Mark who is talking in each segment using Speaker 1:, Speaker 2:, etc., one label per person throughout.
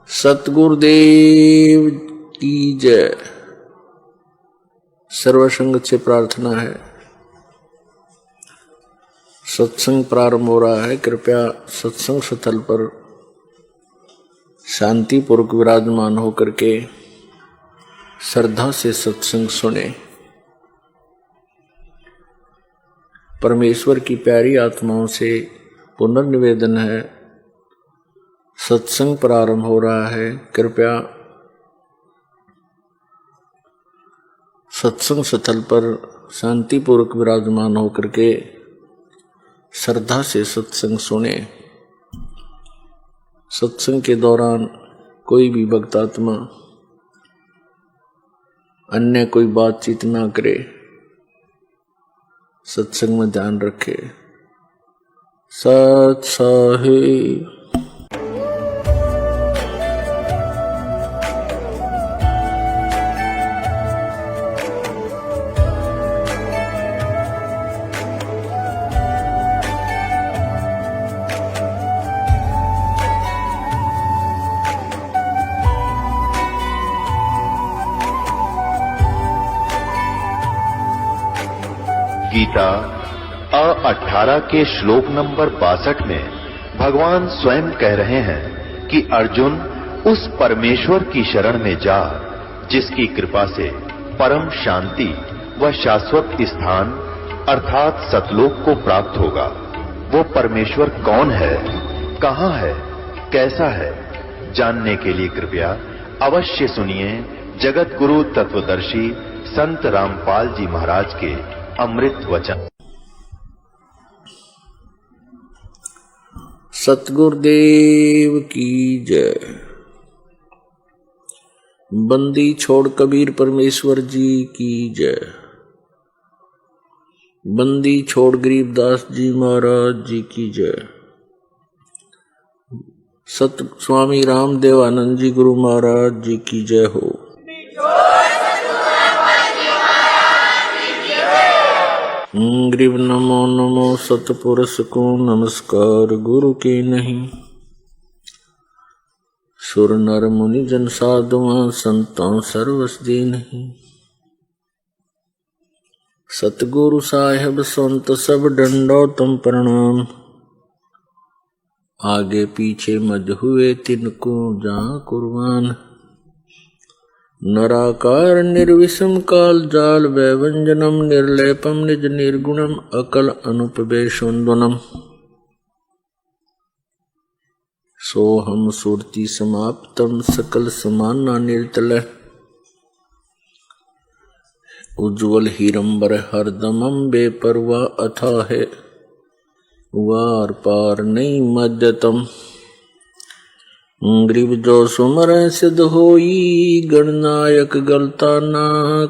Speaker 1: सतगुरुदेव की जय। सर्वसंगत से प्रार्थना है, सत्संग प्रारंभ हो रहा है। कृपया सत्संग स्थल पर शांतिपूर्वक विराजमान होकर के श्रद्धा से सत्संग सुने। परमेश्वर की प्यारी आत्माओं से पुनर्निवेदन है, सत्संग प्रारंभ हो रहा है। कृपया सत्संग स्थल पर शांतिपूर्वक विराजमान होकर के श्रद्धा से सत्संग सुने। सत्संग के दौरान कोई भी भक्तात्मा अन्य कोई बातचीत ना करे, सत्संग में ध्यान रखे। सत साहिब।
Speaker 2: गीता 18 के श्लोक नंबर 62 में भगवान स्वयं कह रहे हैं कि अर्जुन उस परमेश्वर की शरण में जा जिसकी कृपा से परम शांति व शाश्वत स्थान अर्थात सतलोक को प्राप्त होगा। वो परमेश्वर कौन है, कहां है, कैसा है, जानने के लिए कृपया अवश्य सुनिए जगत गुरु तत्वदर्शी संत रामपाल जी महाराज के अमृत वचन।
Speaker 1: सतगुरुदेव की जय। बंदी छोड़ कबीर परमेश्वर जी की जय। बंदी छोड़ गरीबदास जी महाराज जी की जय। सत स्वामी रामदेवानंद जी गुरु महाराज जी की जय हो। ग्रीव नमो नमो सतपुरुष को नमस्कार गुरु के नहीं। सुर नर मुनि जन साधुआं संतों सर्वस दे नहीं। सतगुरु साहेब संत सब डंडो तुम प्रणाम। आगे पीछे मज हुए तिनको जा कुर्बान। नराकार निर्विषम काल जाल वैवंजनम निर्लेपम निज निर्गुणम अकल अनुपवेशोन्वनम। सोहम सुरति समाप्तम सकल समाना निर्तल। उज्ज्वल हीरंबर हरदमम बेपरवा अथा है वार पार नहीं मध्यतम। ग्रीव जो सुमर सिद्ध होई गणनायक गलता ना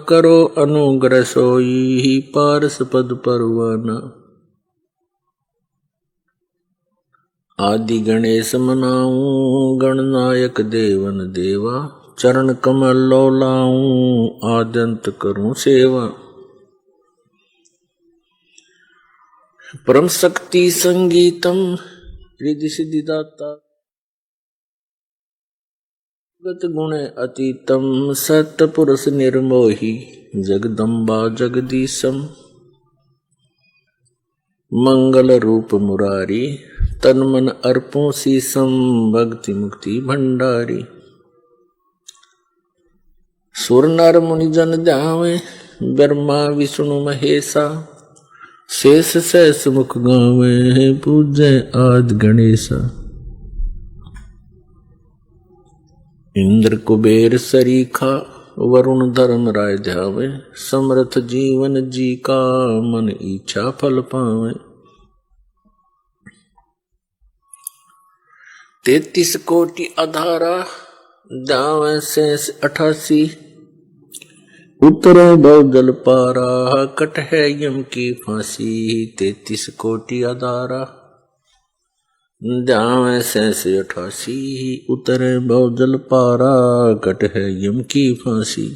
Speaker 1: करो अनुग्रह सोई पारस पद परवाना। आदि गणेश मनाऊं गणनायक देवन देवा। चरण कमल लो लाऊं आद्यंत करूं सेवा। परम शक्ति संगीतम रिद्धि सिद्धि दाता। गत गुण अतीतम सतपुरुष निर्मोही जगदम्बा जगदीशम। मंगल रूप मुरारी तन मन अर्पों शीसम। भक्ति मुक्ति भंडारी सुर नर मुनि जन ध्यावे। ब्रह्मा विष्णु महेशा शेष सहस मुख गावे। पूज्य आदि गणेशा। इंद्र कुबेर सरीखा वरुण धर्म राय ध्यावे। समर्थ जीवन जी का मन इच्छा फल पावे। 33 कोटि अधारा ध्यावे शेष 88। उतरे भव जल पारा कट है यम की फांसी। 33 कोटि अधारा ध्यान शेष 88। उतरे भव जल पारा कट है यम की फांसी।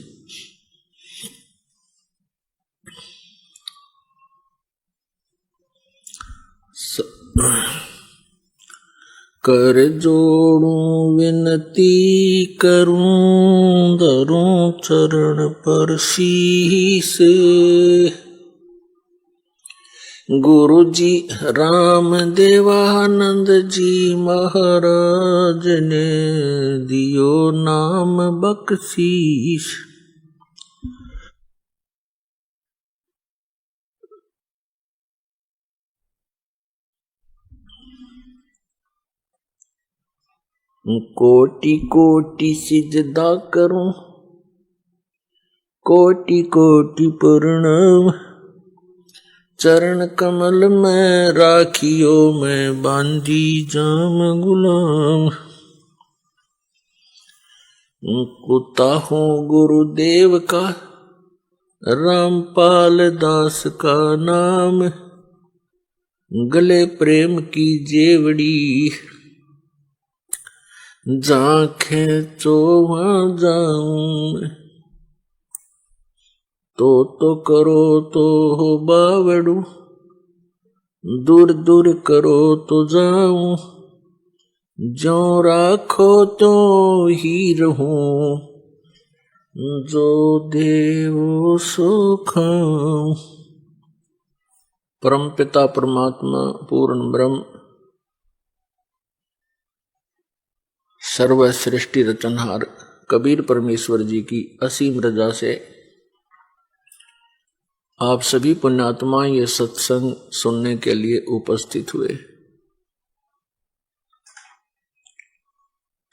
Speaker 1: कर जोड़ूं विनती करूं, धरूं चरण पर शीस। गुरु जी राम देवानंद जी महाराज ने दियो नाम बख्शीश। कोटि कोटि सिजदा करूं, कोटि कोटि प्रणाम। चरण कमल में राखियो मैं बांधी जाम गुलाम। कुत्ता हूँ गुरुदेव का, रामपाल दास का नाम। गले प्रेम की जेवड़ी, जहाँ खेचो वहाँ जाऊं। तो करो तो हो बावड़ू, दूर दूर करो तो जाऊं। जो राखो तो ही रहूं, जो देवो सो खाऊं। परम पिता परमात्मा पूर्ण ब्रह्म सर्व सृष्टि रचनहार कबीर परमेश्वर जी की असीम रजा से आप सभी पुण्यात्मा ये सत्संग सुनने के लिए उपस्थित हुए।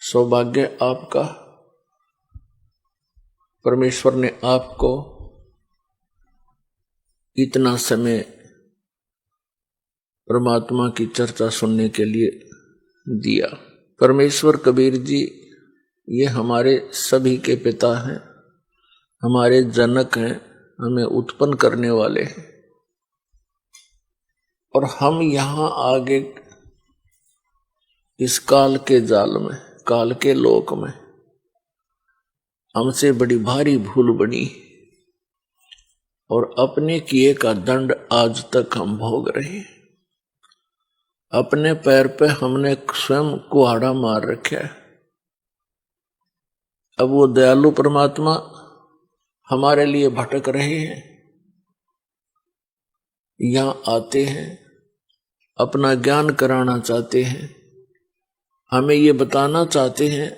Speaker 1: सौभाग्य आपका, परमेश्वर ने आपको इतना समय परमात्मा की चर्चा सुनने के लिए दिया। परमेश्वर कबीर जी ये हमारे सभी के पिता हैं, हमारे जनक हैं, हमें उत्पन्न करने वाले हैं। और हम यहाँ आगे इस काल के जाल में, काल के लोक में हमसे बड़ी भारी भूल बनी और अपने किए का दंड आज तक हम भोग रहे हैं। अपने पैर पे हमने स्वयं कुहाड़ा मार रखा है। अब वो दयालु परमात्मा हमारे लिए भटक रहे हैं, यहां आते हैं, अपना ज्ञान कराना चाहते हैं, हमें ये बताना चाहते हैं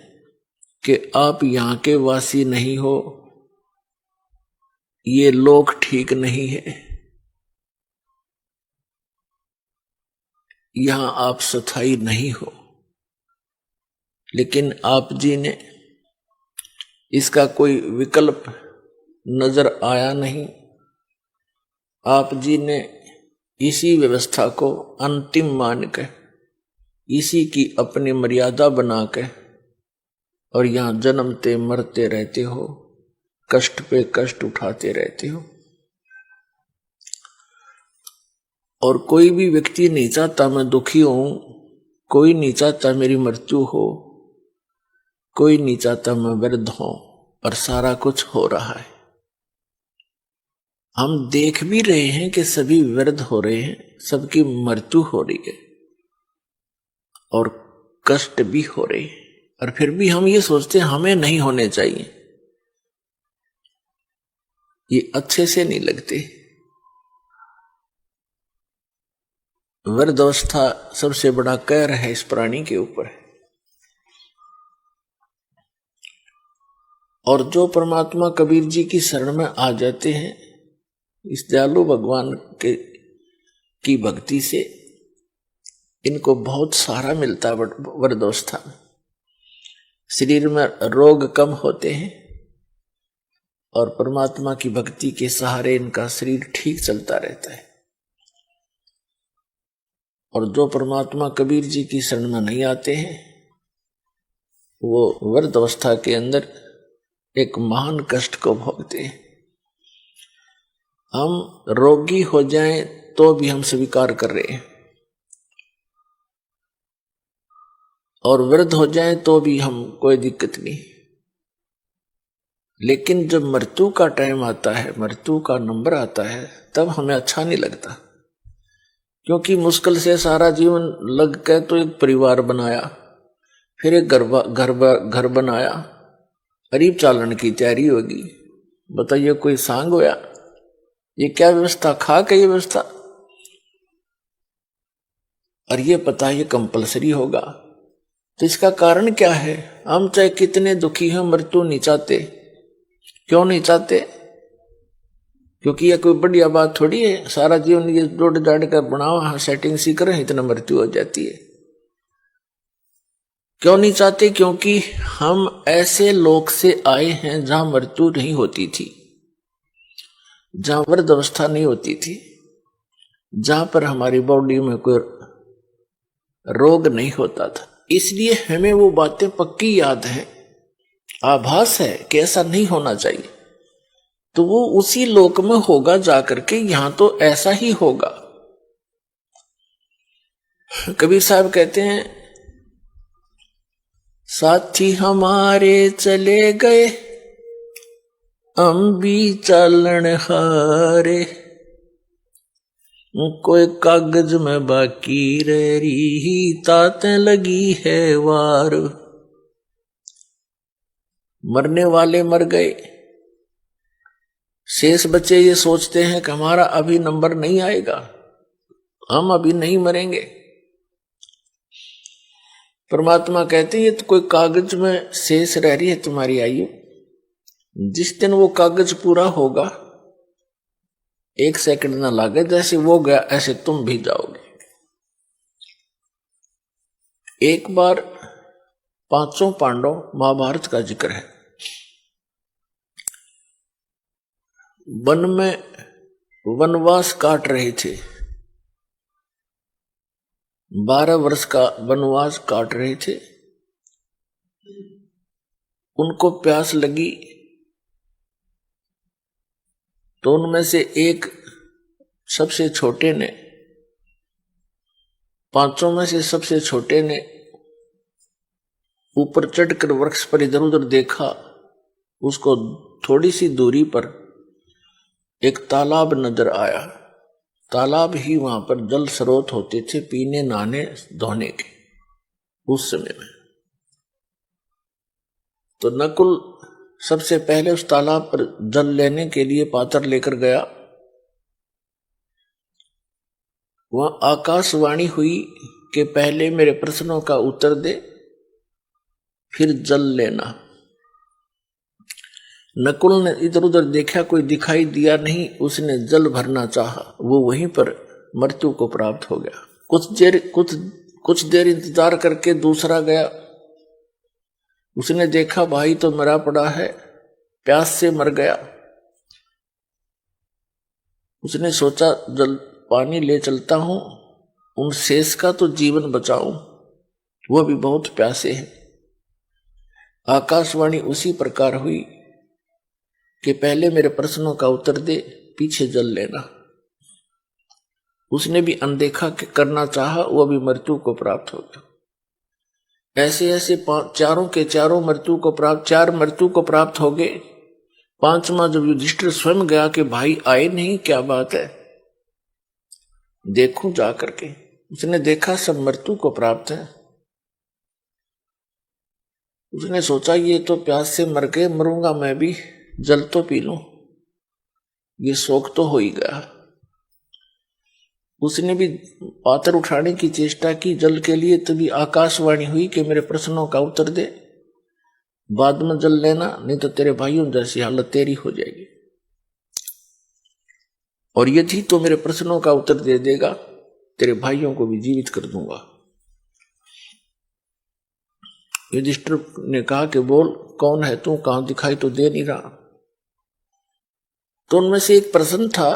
Speaker 1: कि आप यहाँ के वासी नहीं हो, ये लोक ठीक नहीं है, यहां आप स्थायी नहीं हो। लेकिन आप जी ने इसका कोई विकल्प नजर आया नहीं। आप जी ने इसी व्यवस्था को अंतिम मान के, इसी की अपनी मर्यादा बना के और यहां जन्मते मरते रहते हो, कष्ट पे कष्ट उठाते रहते हो। और कोई भी व्यक्ति नहीं चाहता मैं दुखी हूं, कोई नहीं चाहता मेरी मृत्यु हो, कोई नहीं चाहता मैं वृद्ध हूं, और सारा कुछ हो रहा है। हम देख भी रहे हैं कि सभी वृद्ध हो रहे हैं, सबकी मृत्यु हो रही है और कष्ट भी हो रहे हैं, और फिर भी हम ये सोचते हैं हमें नहीं होने चाहिए। ये अच्छे से नहीं लगते। वृद्धावस्था सबसे बड़ा कहर है इस प्राणी के ऊपर। और जो परमात्मा कबीर जी की शरण में आ जाते हैं, इस दयालु भगवान के की भक्ति से इनको बहुत सहारा मिलता है। वृद्धावस्था में शरीर में रोग कम होते हैं और परमात्मा की भक्ति के सहारे इनका शरीर ठीक चलता रहता है। और जो परमात्मा कबीर जी की शरण में नहीं आते हैं, वो वृद्धावस्था के अंदर एक महान कष्ट को भोगते हैं। हम रोगी हो जाएं तो भी हम स्वीकार कर रहे हैं, और वृद्ध हो जाएं तो भी हम कोई दिक्कत नहीं। लेकिन जब मृत्यु का टाइम आता है, मृत्यु का नंबर आता है, तब हमें अच्छा नहीं लगता, क्योंकि मुश्किल से सारा जीवन लग के तो एक परिवार बनाया, फिर एक घर बनाया, करीब चालन की तैयारी होगी। बताइए कोई सांग होया? ये क्या व्यवस्था, खा के ये व्यवस्था। और ये पता है ये कंपलसरी होगा। तो इसका कारण क्या है? हम चाहे कितने दुखी हैं, मृत्यु नहीं चाहते। क्यों नहीं चाहते? क्योंकि ये कोई बढ़िया बात थोड़ी है, सारा जीवन ये जोड़ जाड़ कर बनाओ, सेटिंग सी करें, इतना मृत्यु हो जाती है। क्यों नहीं चाहते? क्योंकि हम ऐसे लोक से आए हैं जहां मृत्यु नहीं होती थी, जहां वृद्ध अवस्था नहीं होती थी, जहां पर हमारी बॉडी में कोई रोग नहीं होता था। इसलिए हमें वो बातें पक्की याद है, आभास है कि ऐसा नहीं होना चाहिए। तो वो उसी लोक में होगा जाकर के, यहां तो ऐसा ही होगा। कबीर साहब कहते हैं, साथी हमारे चले गए, हम भी चालन हारे, कोई कागज में बाकी रह रही, ताते लगी है वार। मरने वाले मर गए, शेष बच्चे ये सोचते हैं कि हमारा अभी नंबर नहीं आएगा, हम अभी नहीं मरेंगे। परमात्मा कहते हैं ये तो कोई कागज में शेष रह रही है तुम्हारी आयु, जिस दिन वो कागज पूरा होगा, 1 सेकंड ना लागे, जैसे वो गया ऐसे तुम भी जाओगे। एक बार 5 पांडव, महाभारत का जिक्र है, वन में वनवास काट रहे थे, 12 वर्ष का वनवास काट रहे थे। उनको प्यास लगी, तो उनमें से एक सबसे छोटे ने, 5 में से सबसे छोटे ने ऊपर चढ़कर वृक्ष पर इधर उधर देखा। उसको थोड़ी सी दूरी पर एक तालाब नजर आया। तालाब ही वहां पर जल स्रोत होते थे पीने, नहाने, धोने के उस समय में। तो नकुल सबसे पहले उस तालाब पर जल लेने के लिए पात्र लेकर गया। वहां आकाशवाणी हुई कि पहले मेरे प्रश्नों का उत्तर दे, फिर जल लेना। नकुल ने इधर उधर देखा, कोई दिखाई दिया नहीं। उसने जल भरना चाहा, वो वहीं पर मृत्यु को प्राप्त हो गया। कुछ देर इंतजार करके दूसरा गया। उसने देखा भाई तो मरा पड़ा है, प्यास से मर गया। उसने सोचा जल पानी ले चलता हूं, उन शेष का तो जीवन बचाऊं, वो भी बहुत प्यासे हैं। आकाशवाणी उसी प्रकार हुई कि पहले मेरे प्रश्नों का उत्तर दे, पीछे जल लेना। उसने भी अनदेखा करना चाहा, वह भी मृत्यु को प्राप्त हो गया। ऐसे ऐसे चारों के चारों मृत्यु को प्राप्त, 4 मृत्यु को प्राप्त हो गए। 5वां जब युधिष्ठिर स्वयं गया कि भाई आए नहीं, क्या बात है, देखूं जा करके। उसने देखा सब मृत्यु को प्राप्त है। उसने सोचा ये तो प्यास से मर गए, मरूंगा मैं भी, जल तो पी लूं, ये शौक तो हो ही गया। उसने भी पात्र उठाने की चेष्टा की जल के लिए, तभी आकाशवाणी हुई कि मेरे प्रश्नों का उत्तर दे, बाद में जल लेना, नहीं तो तेरे भाइयों जैसी हालत तेरी हो जाएगी। और यदि तो मेरे प्रश्नों का उत्तर दे देगा, तेरे भाइयों को भी जीवित कर दूंगा। युधिष्ठिर ने कहा कि बोल कौन है तू, कहां दिखाई तो दे नहीं रहा। तो उनमें से एक प्रश्न था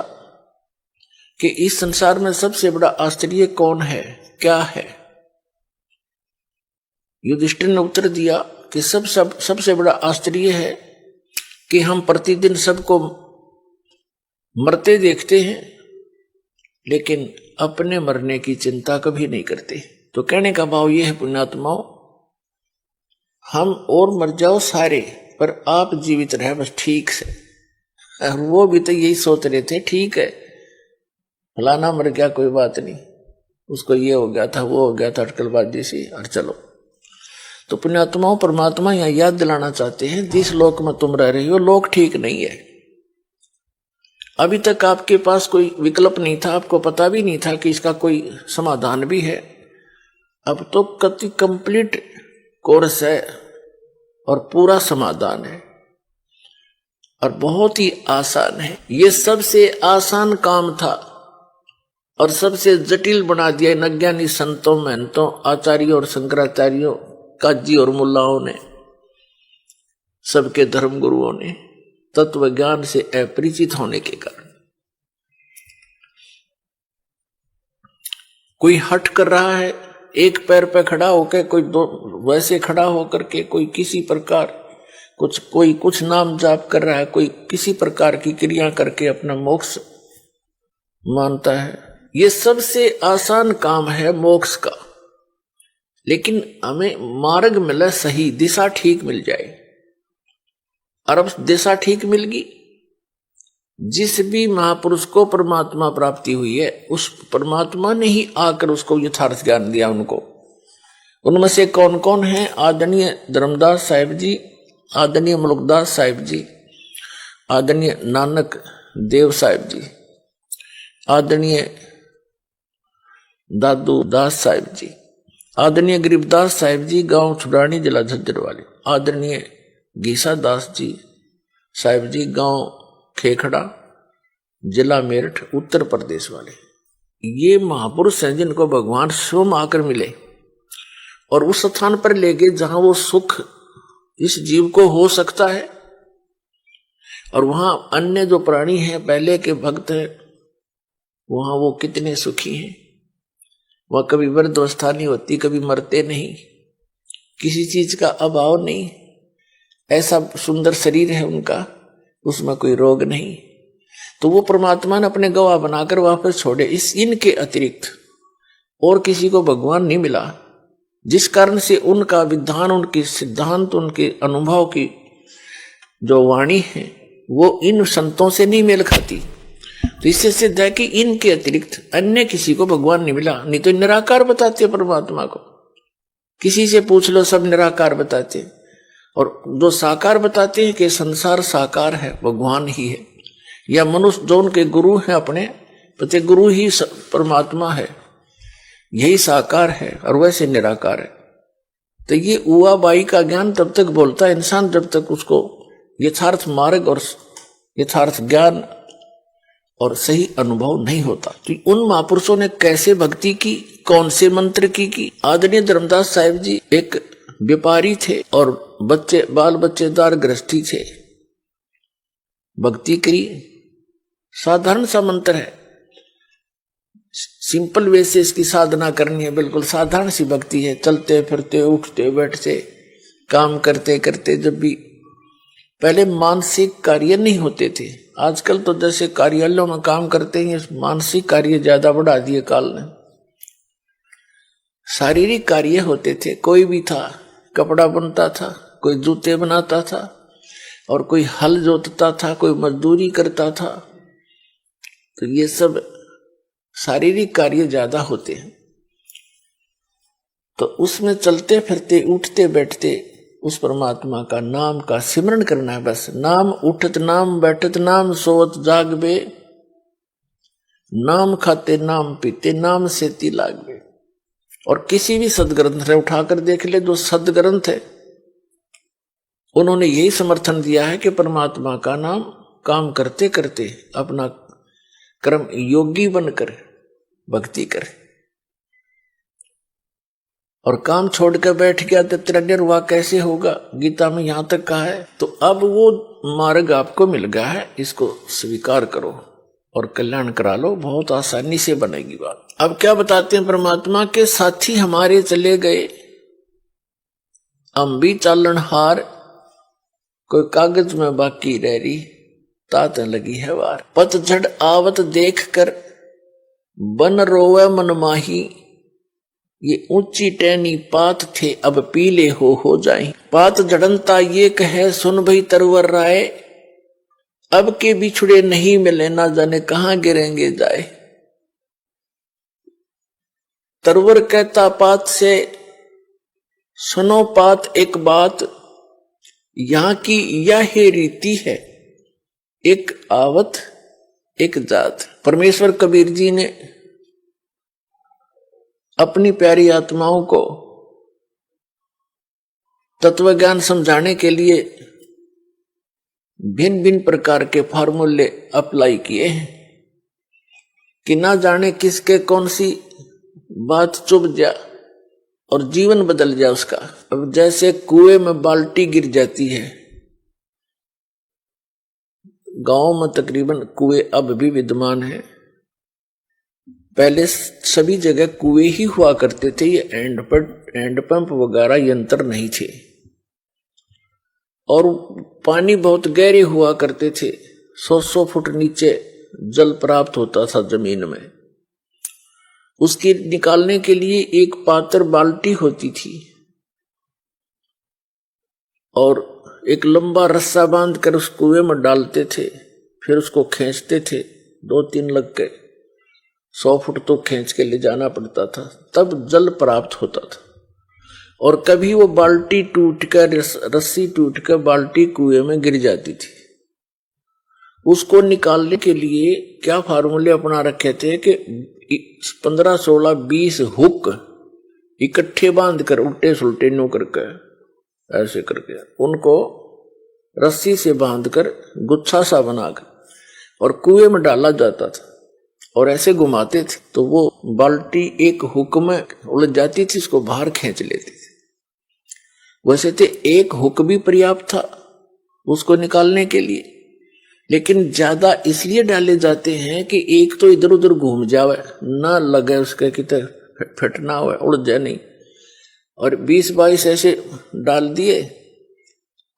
Speaker 1: कि इस संसार में सबसे बड़ा आश्चर्य कौन है, क्या है। युधिष्ठिर ने उत्तर दिया कि सबसे बड़ा आश्चर्य है कि हम प्रतिदिन सबको मरते देखते हैं, लेकिन अपने मरने की चिंता कभी नहीं करते। तो कहने का भाव यह है पुण्यात्माओं, हम और मर जाओ सारे, पर आप जीवित रहे बस ठीक से। और वो भी तो यही सोच रहे थे, ठीक है फलाना मर गया कोई बात नहीं, उसको ये हो गया था, वो हो गया था, अटकलबाजी सी, और चलो। तो पुण्यात्माओं, परमात्मा यहाँ याद दिलाना चाहते हैं, जिस लोक में तुम रह रही हो लोक ठीक नहीं है। अभी तक आपके पास कोई विकल्प नहीं था, आपको पता भी नहीं था कि इसका कोई समाधान भी है। अब तो कति कंप्लीट कोर्स है और पूरा समाधान है और बहुत ही आसान है। ये सबसे आसान काम था और सबसे जटिल बना दिया इन अज्ञानी संतों, महंतों, आचार्यों और शंकराचार्यों, काजी और मुल्लाओं ने, सबके धर्म गुरुओं ने, तत्व ज्ञान से अपरिचित होने के कारण। कोई हट कर रहा है एक पैर पे खड़ा होकर, कोई दो वैसे खड़ा होकर के, कोई किसी प्रकार कोई कुछ नाम जाप कर रहा है, कोई किसी प्रकार की क्रिया करके अपना मोक्ष मानता है। ये सबसे आसान काम है मोक्ष का, लेकिन हमें मार्ग मिले, सही दिशा ठीक मिल जाए। और अब दिशा ठीक मिल गई। जिस भी महापुरुष को परमात्मा प्राप्ति हुई है, उस परमात्मा ने ही आकर उसको यथार्थ ज्ञान दिया उनको। उनमें से कौन कौन है? आदरणीय धर्मदास साहिब जी, आदरणीय मुल्कदास साहिब जी, आदरणीय नानक देव साहिब जी, आदरणीय दादू दास साहिब जी, आदरणीय गरीबदास साहिब जी, गांव छुड़ानी, जिला झज्जर वाले, आदरणीय गीसा दास जी साहिब जी, गांव खेखड़ा, जिला मेरठ, उत्तर प्रदेश वाले। ये महापुरुष हैं जिनको भगवान स्वयं आकर मिले और उस स्थान पर ले गए जहां वो सुख इस जीव को हो सकता है। और वहां अन्य जो प्राणी हैं, पहले के भक्त हैं, वहां वो कितने सुखी हैं। वह कभी वृद्धावस्था नहीं होती, कभी मरते नहीं, किसी चीज का अभाव नहीं, ऐसा सुंदर शरीर है उनका, उसमें कोई रोग नहीं। तो वो परमात्मा ने अपने गवाह बनाकर वापस छोड़े। इनके अतिरिक्त और किसी को भगवान नहीं मिला, जिस कारण से उनका विधान, उनके सिद्धांत, उनके अनुभव की जो वाणी है वो इन संतों से नहीं मेल खाती। तो इससे सिद्ध है कि इनके अतिरिक्त अन्य किसी को भगवान नहीं मिला। नहीं तो निराकार बताते परमात्मा को, किसी से पूछ लो सब निराकार बताते। और जो साकार बताते हैं कि संसार साकार है, भगवान ही है, या मनुष्य जो उनके गुरु हैं अपने पति गुरु ही परमात्मा है, यही साकार है और वैसे निराकार है। तो ये उआ बाई का ज्ञान तब तक बोलता है इंसान जब तक उसको यथार्थ मार्ग और यथार्थ ज्ञान और सही अनुभव नहीं होता। तो उन महापुरुषों ने कैसे भक्ति की, कौन से मंत्र की? आदरणीय धर्मदास साहिब जी एक व्यापारी थे और बाल बच्चेदार गृहस्थी थे। भक्ति करी, साधारण सा मंत्र है, सिंपल वे से इसकी साधना करनी है, बिल्कुल साधारण सी भक्ति है। चलते फिरते, उठते बैठते, काम करते करते, जब भी पहले मानसिक कार्य नहीं होते थे, आजकल तो जैसे कार्यालयों में काम करते हैं, मानसिक कार्य ज्यादा बढ़ा दिए काल ने। शारीरिक कार्य होते थे, कोई भी था, कपड़ा बनता था, कोई जूते बनाता था, और कोई हल जोतता था, कोई मजदूरी करता था। तो ये सब शारीरिक कार्य ज्यादा होते हैं। तो उसमें चलते फिरते, उठते बैठते उस परमात्मा का नाम का सिमरण करना है बस। नाम उठत नाम बैठत नाम सोवत जागबे, नाम खाते नाम पीते नाम सेती लागबे। और किसी भी सदग्रंथ ने उठाकर देख ले, जो सदग्रंथ है उन्होंने यही समर्थन दिया है कि परमात्मा का नाम काम करते करते अपना कर्म योगी बनकर भक्ति करे। और काम छोड़कर बैठ गया तो तेरा निर्वाह कैसे होगा, गीता में यहां तक कहा है। तो अब वो मार्ग आपको मिल गया है, इसको स्वीकार करो और कल्याण करा लो, बहुत आसानी से बनेगी बात। अब क्या बताते हैं, परमात्मा के साथी हमारे चले गए, हम भी चालन हार, कोई कागज में बाकी रह रही, तात लगी है वार। पतझड़ आवत देख कर बन रोवे मन माही, ये ऊंची टहनी पात थे अब पीले हो जाए। पात जड़नता ये कहे सुन भई तरवर राय, अब के बिछुड़े नहीं मिले ना जाने कहां गिरेंगे जाए। तरवर कहता पात से सुनो पात एक बात, यहां की यह रीति है, एक आवत एक जात। परमेश्वर कबीर जी ने अपनी प्यारी आत्माओं को तत्व ज्ञान समझाने के लिए भिन्न भिन्न प्रकार के फार्मूले अप्लाई किए हैं कि ना जाने किसके कौन सी बात चुभ जा और जीवन बदल जाए उसका। अब जैसे कुएं में बाल्टी गिर जाती है, गांव में तकरीबन कुएं अब भी विद्यमान है, पहले सभी जगह कुएं ही हुआ करते थे, ये हैंड पंप वगैरह यंत्र नहीं थे और पानी बहुत गहरे हुआ करते थे, 100 फुट नीचे जल प्राप्त होता था जमीन में। उसकी निकालने के लिए एक पात्र बाल्टी होती थी और एक लंबा रस्सा बांध कर उस कुएं में डालते थे, फिर उसको खींचते थे, 2-3 लग के 100 फुट तो खींच के ले जाना पड़ता था, तब जल प्राप्त होता था। और कभी वो बाल्टी टूट कर, रस्सी टूट कर बाल्टी कुएं में गिर जाती थी। उसको निकालने के लिए क्या फार्मूले अपना रखे थे कि 15, 16, 20 हुक इकट्ठे बांध कर उल्टे सुलटे नो करके ऐसे करके उनको रस्सी से बांध कर गुच्छा सा बनाकर और कुएं में डाला जाता था और ऐसे घुमाते थे तो वो बाल्टी एक हुक में उलझ जाती थी, उसको बाहर खींच लेती थी। वैसे तो एक हुक भी पर्याप्त था उसको निकालने के लिए, लेकिन ज्यादा इसलिए डाले जाते हैं कि एक तो इधर उधर घूम जावे, ना लगे उसके कितने फटना हुआ, उड़ जाए नहीं। और 20-22 ऐसे डाल दिए,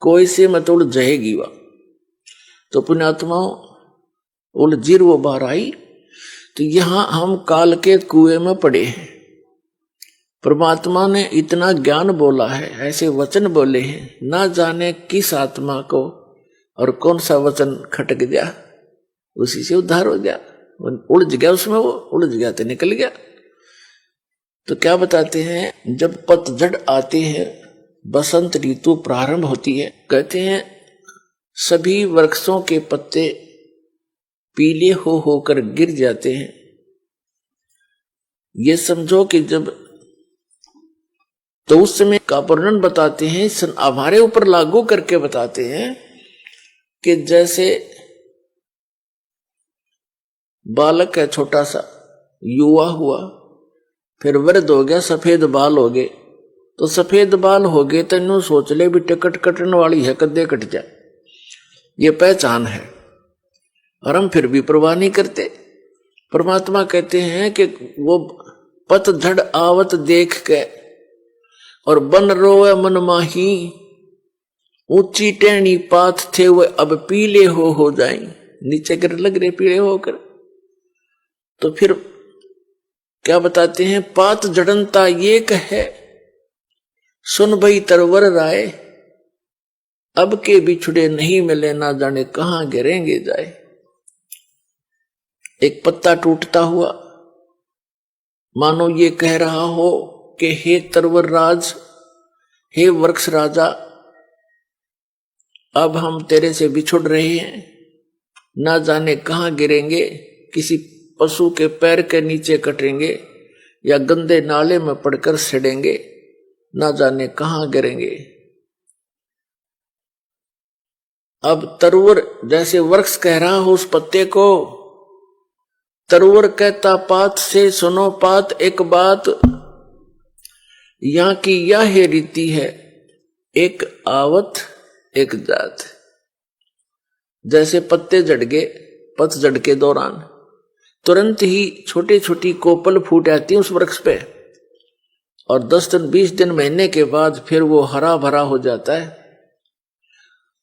Speaker 1: कोई से मत उड़ जाएगी वह, तो पुण्यात्माओं उलझीर वो बाहर आई। तो यहां हम काल के कुएं में पड़े हैं। परमात्मा ने इतना ज्ञान बोला है, ऐसे वचन बोले हैं, ना जाने किस आत्मा को और कौन सा वचन खटक गया, उसी से उद्धार हो गया, उलझ गया उसमें, वो उलझ गया तो निकल गया। तो क्या बताते हैं, जब पतझड़ आते हैं, बसंत ऋतु प्रारंभ होती है, कहते हैं सभी वृक्षों के पत्ते पीले हो होकर गिर जाते हैं। ये समझो कि जब, तो उस समय का वर्णन बताते हैं, हमारे ऊपर लागू करके बताते हैं कि जैसे बालक है छोटा सा, युवा हुआ, फिर वृद्ध हो गया, सफेद बाल हो गए, तो सफेद बाल हो गए तो इन्हों सोच ले भी टिकट कटने वाली है, कद्दे कट जाए, ये पहचान है, और हम फिर भी परवाह नहीं करते। परमात्मा कहते हैं कि वो पतझड़ आवत देख के और बन रोए मन माही, ऊंची टेढ़ी पात थे वो अब पीले हो जाएं, नीचे गिर लग रहे पीले होकर। तो फिर क्या बताते हैं, पात जड़नता ये कहे, सुन भई तरवर राय, अब के बिछुड़े नहीं मिले, ना जाने कहां गिरेंगे जाए। एक पत्ता टूटता हुआ मानो ये कह रहा हो कि हे तरवर राज, हे वृक्ष राजा, अब हम तेरे से बिछुड़ रहे हैं, ना जाने कहां गिरेंगे, किसी पशु के पैर के नीचे कटेंगे या गंदे नाले में पड़कर सड़ेंगे, ना जाने कहां गिरेंगे। अब तरवर जैसे वृक्ष कह रहा हो उस पत्ते को, तरवर कहता पात से सुनो पात एक बात, यहां की यह रीति है, एक आवत एक जात। जैसे पत्ते झड़ गए पतझड़ के दौरान, तुरंत ही छोटी छोटी कोपल फूट आती है उस वृक्ष पे, और 10 दिन 20 दिन महीने के बाद फिर वो हरा भरा हो जाता है।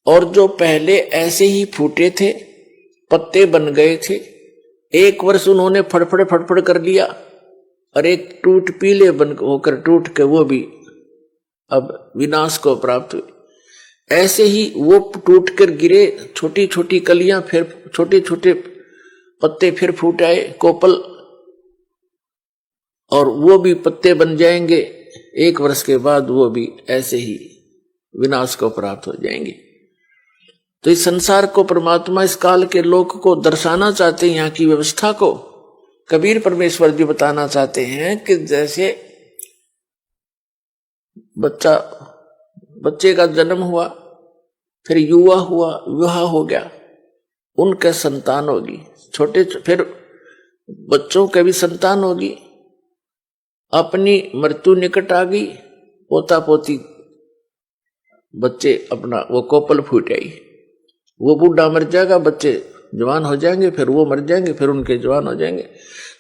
Speaker 1: और जो पहले ऐसे ही फूटे थे, पत्ते बन गए थे, एक वर्ष उन्होंने फड़फड़ कर लिया, और एक टूट पीले बन होकर टूट के वो भी अब विनाश को प्राप्त हुए। ऐसे ही वो टूट कर गिरे, छोटी छोटी कलियां, फिर छोटे छोटे पत्ते फिर फूट आए, कोपल, और वो भी पत्ते बन जाएंगे, 1 वर्ष के बाद वो भी ऐसे ही विनाश को प्राप्त हो जाएंगे। तो इस संसार को परमात्मा इस काल के लोक को दर्शाना चाहते हैं, यहाँ की व्यवस्था को कबीर परमेश्वर जी बताना चाहते हैं कि जैसे बच्चे का जन्म हुआ, फिर युवा हुआ, विवाह हो गया, उनके संतान होगी, छोटे फिर बच्चों के भी संतान होगी, अपनी मृत्यु निकट आ गई, पोता पोती बच्चे अपना वो कोपल फूट आई, वो बूढ़ा मर जाएगा, बच्चे जवान हो जाएंगे, फिर वो मर जाएंगे, फिर उनके जवान हो जाएंगे।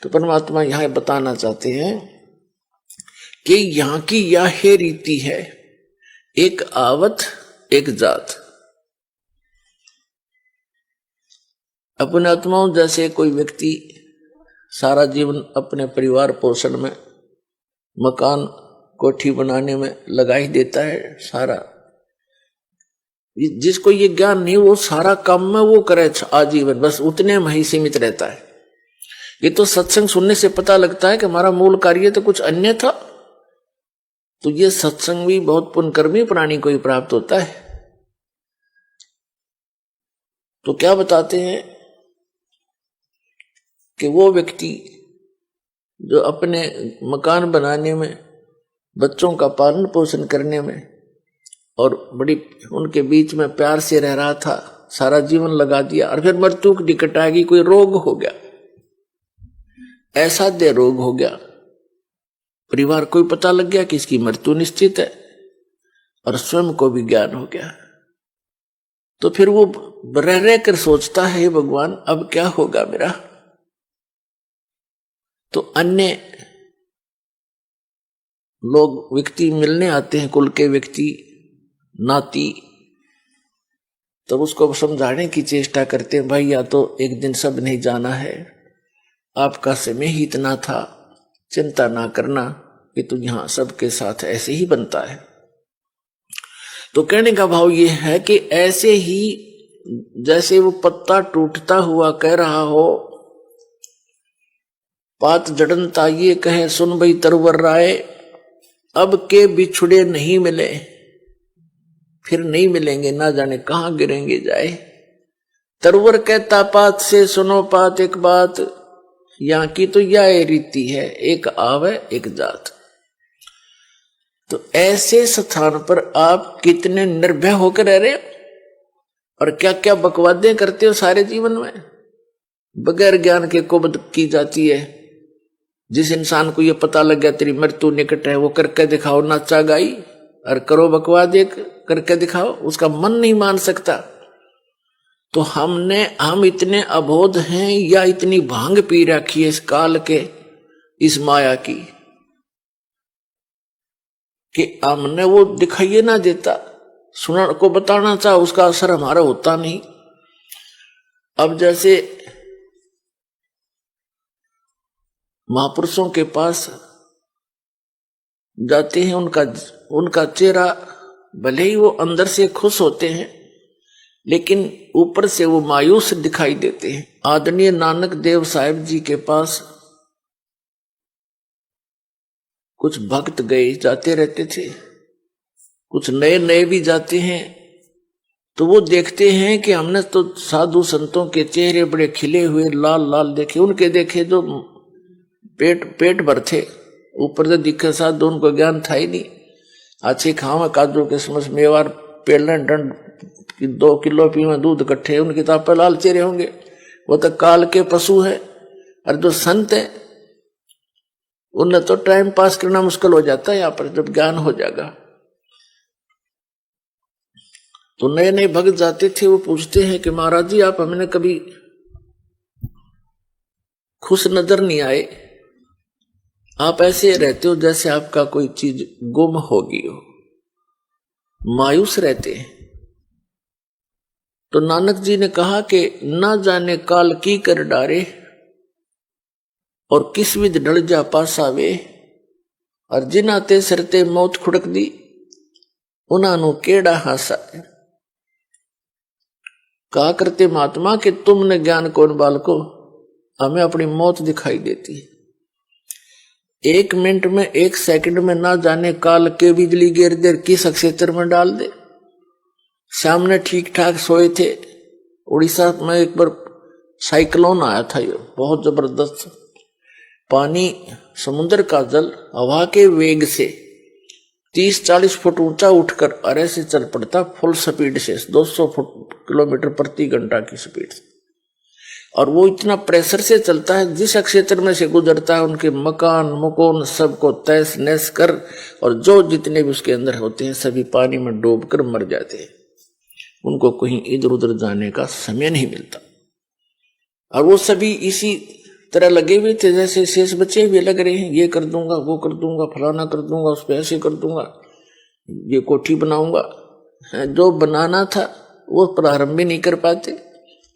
Speaker 1: तो परमात्मा यहां बताना चाहते हैं कि यहां की यह रीति है, एक आवत एक जात। अपने आत्माओं जैसे कोई व्यक्ति सारा जीवन अपने परिवार पोषण में, मकान कोठी बनाने में लगा ही देता है सारा, जिसको ये ज्ञान नहीं वो सारा काम में वो करे आजीवन, बस उतने में ही सीमित रहता है। ये तो सत्संग सुनने से पता लगता है कि हमारा मूल कार्य तो कुछ अन्य था। तो ये सत्संग भी बहुत पुण्यकर्मी प्राणी को ही प्राप्त होता है। तो क्या बताते हैं कि वो व्यक्ति जो अपने मकान बनाने में, बच्चों का पालन पोषण करने में और बड़ी उनके बीच में प्यार से रह रहा था, सारा जीवन लगा दिया और फिर मृत्यु की निकट आ गई, कोई रोग हो गया, ऐसा दे रोग हो गया, परिवार को भी पता लग गया कि इसकी मृत्यु निश्चित है और स्वयं को भी ज्ञान हो गया। तो फिर वो रह कर सोचता है, भगवान अब क्या होगा मेरा। तो अन्य लोग व्यक्ति मिलने आते हैं, कुल के व्यक्ति, नाती, तो उसको समझाने की चेष्टा करते हैं, भाई या तो एक दिन सब नहीं जाना है, आपका समय ही इतना था, चिंता ना करना कि तू यहां सबके साथ ऐसे ही बनता है। तो कहने का भाव ये है कि ऐसे ही जैसे वो पत्ता टूटता हुआ कह रहा हो, पात जड़नता ये कहे सुन भाई तरवर राय, अब के बिछुड़े नहीं मिले, फिर नहीं मिलेंगे, ना जाने कहां गिरेंगे जाए। तरवर कहता पात से सुनो पात एक बात, यहां की तो यह रीति है, एक आवे एक जात। तो ऐसे स्थान पर आप कितने निर्भय होकर रह रहे हो और क्या क्या बकवादें करते हो सारे जीवन में, बगैर ज्ञान के कुबद की जाती है। जिस इंसान को यह पता लग गया तेरी मृत्यु निकट है, वो करके दिखाओ नाचा गाई और करो बकवाद एक करके दिखाओ, उसका मन नहीं मान सकता। तो हम इतने अबोध हैं या इतनी भांग पी रखी है इस काल के, इस माया की, कि हमने वो दिखाइए ना देता, सुना को बताना चाह, उसका असर हमारा होता नहीं। अब जैसे महापुरुषों के पास जाते हैं, उनका चेहरा भले ही वो अंदर से खुश होते हैं लेकिन ऊपर से वो मायूस दिखाई देते हैं। आदरणीय नानक देव साहिब जी के पास कुछ भक्त गए जाते रहते थे, कुछ नए नए भी जाते हैं, तो वो देखते हैं कि हमने तो साधु संतों के चेहरे बड़े खिले हुए लाल लाल देखे, उनके देखे जो पेट भर थे, ऊपर से दिखे साथ तो उनको ज्ञान था ही नहीं। अच्छे खावा काजू किस्मस मेवार पेलन डंड 2 किलो पीवा दूध इकट्ठे, उनके तो आप लाल चेहरे होंगे, वो तो काल के पशु है। और जो संत है उन्हें तो टाइम पास करना मुश्किल हो जाता है, यहाँ पर जब ज्ञान हो जाएगा। तो नए नए भक्त जाते थे, वो पूछते हैं कि महाराज जी आप हमने कभी खुश नजर नहीं आए, आप ऐसे रहते हो जैसे आपका कोई चीज गुम होगी हो, मायूस रहते हैं। तो नानक जी ने कहा कि ना जाने काल की कर डारे और किस विध ढल जा पासावे, और जिनाते सरते मौत खुड़क दी उन्हां केड़ा हासा। कहा करते महात्मा कि तुमने ज्ञान कौन बालको, हमें अपनी मौत दिखाई देती है। 1 मिनट में 1 सेकंड में ना जाने काल के बिजली गिर दे किस क्षेत्र में डाल दे। सामने ठीक ठाक सोए थे। उड़ीसा में एक बार साइक्लोन आया था, ये बहुत जबरदस्त। पानी, समुद्र का जल हवा के वेग से 30-40 फुट ऊंचा उठकर अरे से चल पड़ता, फुल स्पीड से 200 किलोमीटर प्रति घंटा की स्पीड से। और वो इतना प्रेशर से चलता है, जिस क्षेत्र में से गुजरता है उनके मकान मकान सबको तहस नहस कर, और जो जितने भी उसके अंदर होते हैं सभी पानी में डूबकर मर जाते हैं। उनको कहीं इधर उधर जाने का समय नहीं मिलता। और वो सभी इसी तरह लगे हुए थे जैसे शेष बच्चे हुए लग रहे हैं, ये कर दूंगा, वो कर दूंगा, फलाना कर दूंगा, उस पर ऐसे कर दूंगा, ये कोठी बनाऊंगा। जो बनाना था वो प्रारंभ भी नहीं कर पाते।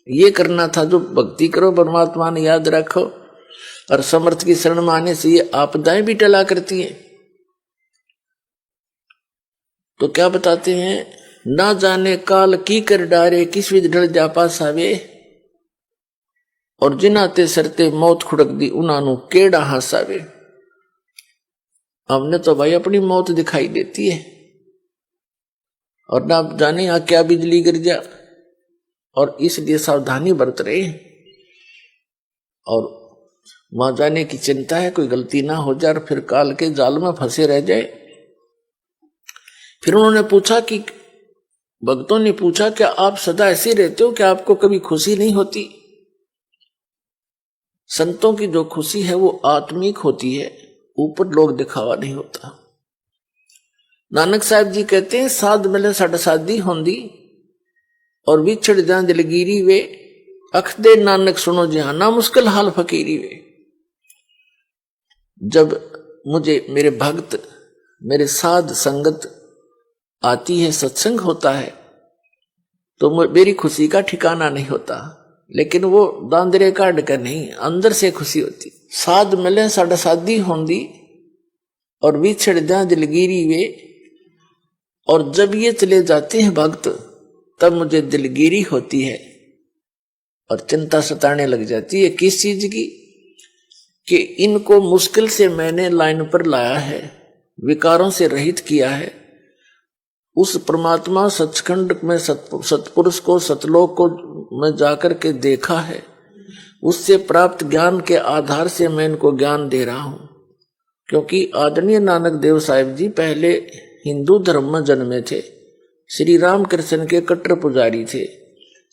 Speaker 1: ये करना था जो भक्ति करो, परमात्मा ने याद रखो, और समर्थ की शरण माने से ये आपदाएं भी टला करती हैं। तो क्या बताते हैं, ना जाने काल की कर डारे, किस विध ढल जा पासावे, और जिनाते सरते मौत खुड़क दी उनानु केड़ा हासावे। हमने तो भाई अपनी मौत दिखाई देती है, और ना जाने यहां क्या बिजली गिर जा, और इसलिए सावधानी बरत रहे। और वहां जाने की चिंता है कोई गलती ना हो जाए, फिर काल के जाल में फंसे रह जाए। फिर उन्होंने पूछा कि भक्तों ने पूछा, क्या आप सदा ऐसे रहते हो, क्या आपको कभी खुशी नहीं होती? संतों की जो खुशी है वो आत्मिक होती है, ऊपर लोग दिखावा नहीं होता। नानक साहब जी कहते हैं, साध मिले सड़ साधी होंदी, और विछड़ जा दिलगिरी वे, अख दे नानक सुनो जहाना मुश्किल हाल फकीरी वे। जब मुझे मेरे भक्त, मेरे साध संगत आती है, सत्संग होता है, तो मेरी खुशी का ठिकाना नहीं होता। लेकिन वो दांदरे काट कर नहीं, अंदर से खुशी होती। साध मिले साढ़ा साधी होंदी, और विछड़ जा दिलगिरी वे, और जब ये चले जाते हैं भक्त, तब मुझे दिलगिरी होती है और चिंता सताने लग जाती है। किस चीज की? कि इनको मुश्किल से मैंने लाइन पर लाया है, विकारों से रहित किया है। उस परमात्मा सचखंड में सतपुरुष को, सतलोक को मैं जाकर के देखा है, उससे प्राप्त ज्ञान के आधार से मैं इनको ज्ञान दे रहा हूं। क्योंकि आदरणीय नानक देव साहिब जी पहले हिंदू धर्म में जन्मे थे, श्री राम कृष्ण के कट्टर पुजारी थे,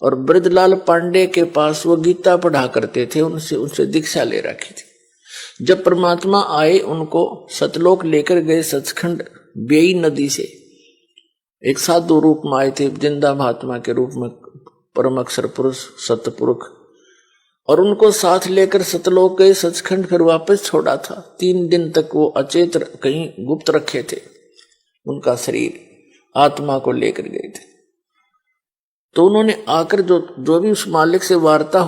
Speaker 1: और ब्रजलाल पांडे के पास वो गीता पढ़ा करते थे, उनसे दीक्षा ले रखी थी। जब परमात्मा आए, उनको सतलोक लेकर गए सचखंड बेई नदी से, एक साधु रूप में आए थे, जिंदा महात्मा के रूप में, परम अक्षर पुरुष सतपुरुष, और उनको साथ लेकर सतलोक गए सचखंड, फिर वापस छोड़ा था। 3 दिन तक वो अचेत कहीं गुप्त रखे थे, उनका शरीर आत्मा को लेकर गए थे। तो उन्होंने आकर जो भी उस मालिक से वार्ता